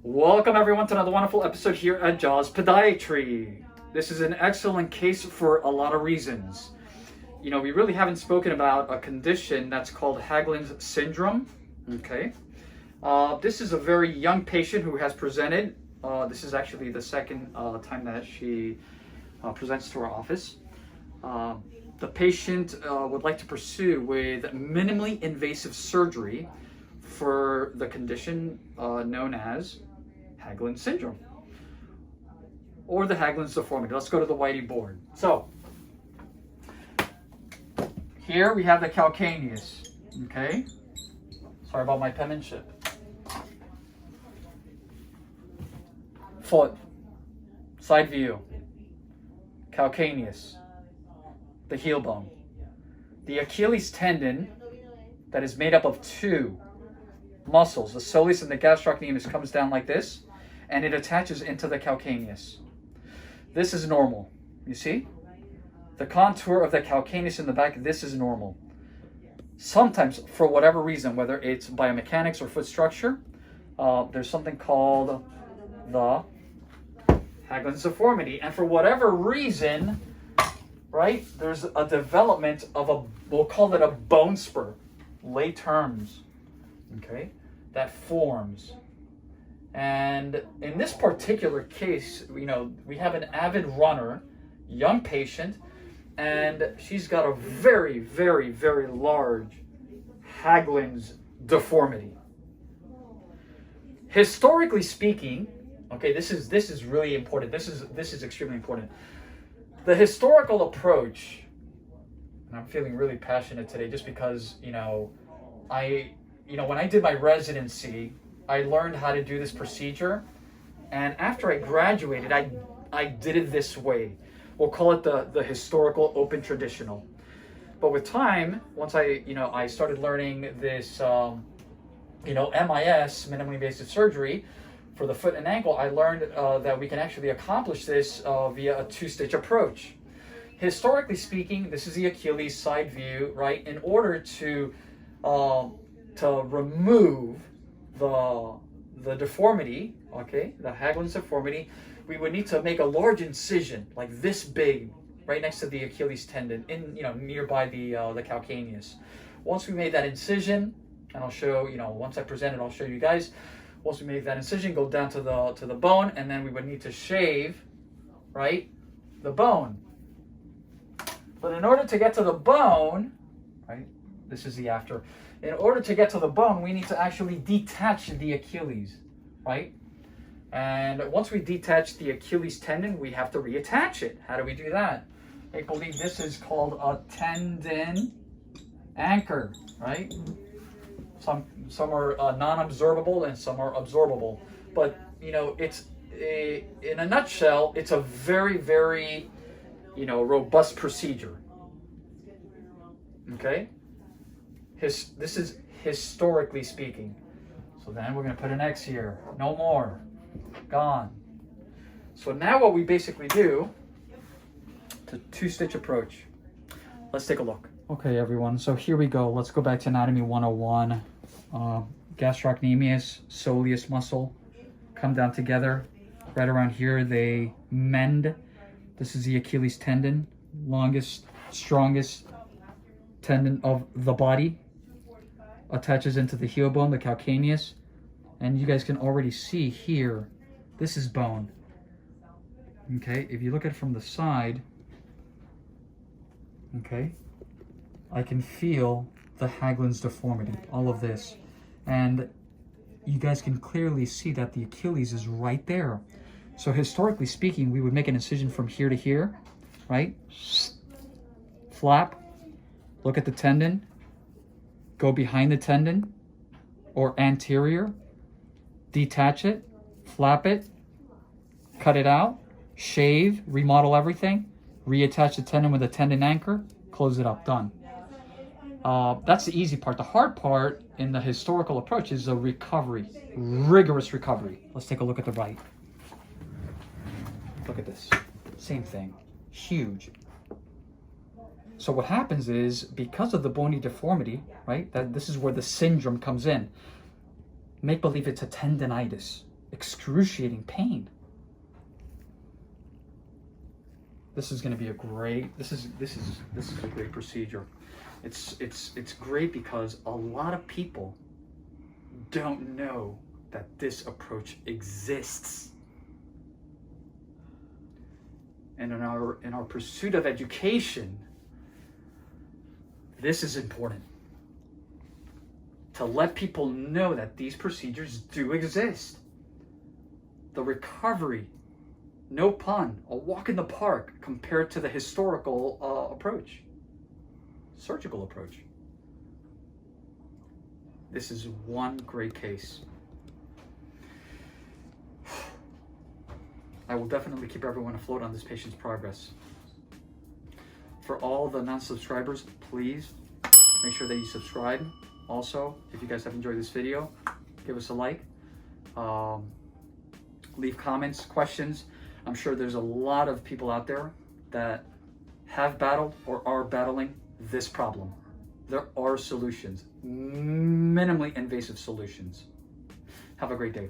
Welcome everyone to another wonderful episode here at Jaws Podiatry. This is an excellent case for a lot of reasons. You know, we really haven't spoken about a condition that's called HAGLUND'S syndrome. Okay. This is a very young patient who has presented. This is actually the second time that she presents to our office. The patient would like to pursue with minimally invasive surgery for the condition known as HAGLUND'S syndrome or the HAGLUND'S deformity. Let's go to the whitey board. So here we have the calcaneus. Okay, sorry about my penmanship. Foot, side view, calcaneus, the heel bone, the Achilles tendon that is made up of two muscles, the soleus and the gastrocnemius, comes down like this and it attaches into the calcaneus. This is normal. You see the contour of the calcaneus in the back. This is normal. Sometimes, for whatever reason, whether it's biomechanics or foot structure, there's something called the HAGLUND'S deformity, and for whatever reason, right, there's a development of a, we'll call it a bone spur, lay terms, okay, that forms. And in this particular case, you know, we have an avid runner, young patient, and she's got a very, very, very large HAGLUND'S deformity. Historically speaking, okay, this is really important. This is extremely important. The historical approach, and I'm feeling really passionate today just because, when I did my residency, I learned how to do this procedure, and after I graduated, I did it this way. We'll call it the historical open traditional. But with time, once I started learning this, MIS, minimally invasive surgery, for the foot and ankle, I learned that we can actually accomplish this via a two-stage approach. Historically speaking, this is the Achilles side view, right? In order to remove the deformity, okay, the HAGLUND'S deformity, we would need to make a large incision, like this big, right next to the Achilles tendon, nearby the calcaneus. Once we made that incision, and I'll show, once I present it, I'll show you guys. Once we make that incision, go down to the bone, and then we would need to shave, right, the bone. But in order to get to the bone, right, this is the after. In order to get to the bone, we need to actually detach the Achilles, right? And once we detach the Achilles tendon, we have to reattach it. How do we do that? I believe this is called a tendon anchor, right? Some are non-absorbable and some are absorbable. But, it's in a nutshell, it's a very, very, robust procedure. Okay? This is historically speaking. So then we're going to put an X here. No more. Gone. So now what we basically do, it's a two-stitch approach. Let's take a look. Okay, everyone. So here we go. Let's go back to Anatomy 101. Gastrocnemius, soleus muscle come down together. Right around here, they mend. This is the Achilles tendon, longest, strongest tendon of the body. Attaches into the heel bone, the calcaneus. And you guys can already see here, this is bone. Okay, if you look at it from the side, okay, I can feel the HAGLUND'S deformity, all of this. And you guys can clearly see that the Achilles is right there. So historically speaking, we would make an incision from here to here, right? Flap, look at the tendon, go behind the tendon or anterior, detach it, flap it, cut it out, shave, remodel everything, reattach the tendon with a tendon anchor, close it up, done. That's the easy part. The hard part in the historical approach is a recovery, rigorous recovery. Let's take a look at the right. Look at this, same thing, huge. So what happens is, because of the bony deformity, right, that this is where the syndrome comes in. Make believe it's a tendinitis. excruciating pain. This is going to be a great. This is a great procedure. It's great because a lot of people don't know that this approach exists. And in our pursuit of education, this is important. To let people know that these procedures do exist. The recovery, no pun, a walk in the park compared to the historical approach, surgical approach. This is one great case. I will definitely keep everyone afloat on this patient's progress. For all the non-subscribers, please make sure that you subscribe. Also, if you guys have enjoyed this video, give us a like. Leave comments, questions. I'm sure there's a lot of people out there that have battled or are battling this problem. There are solutions, minimally invasive solutions. Have a great day.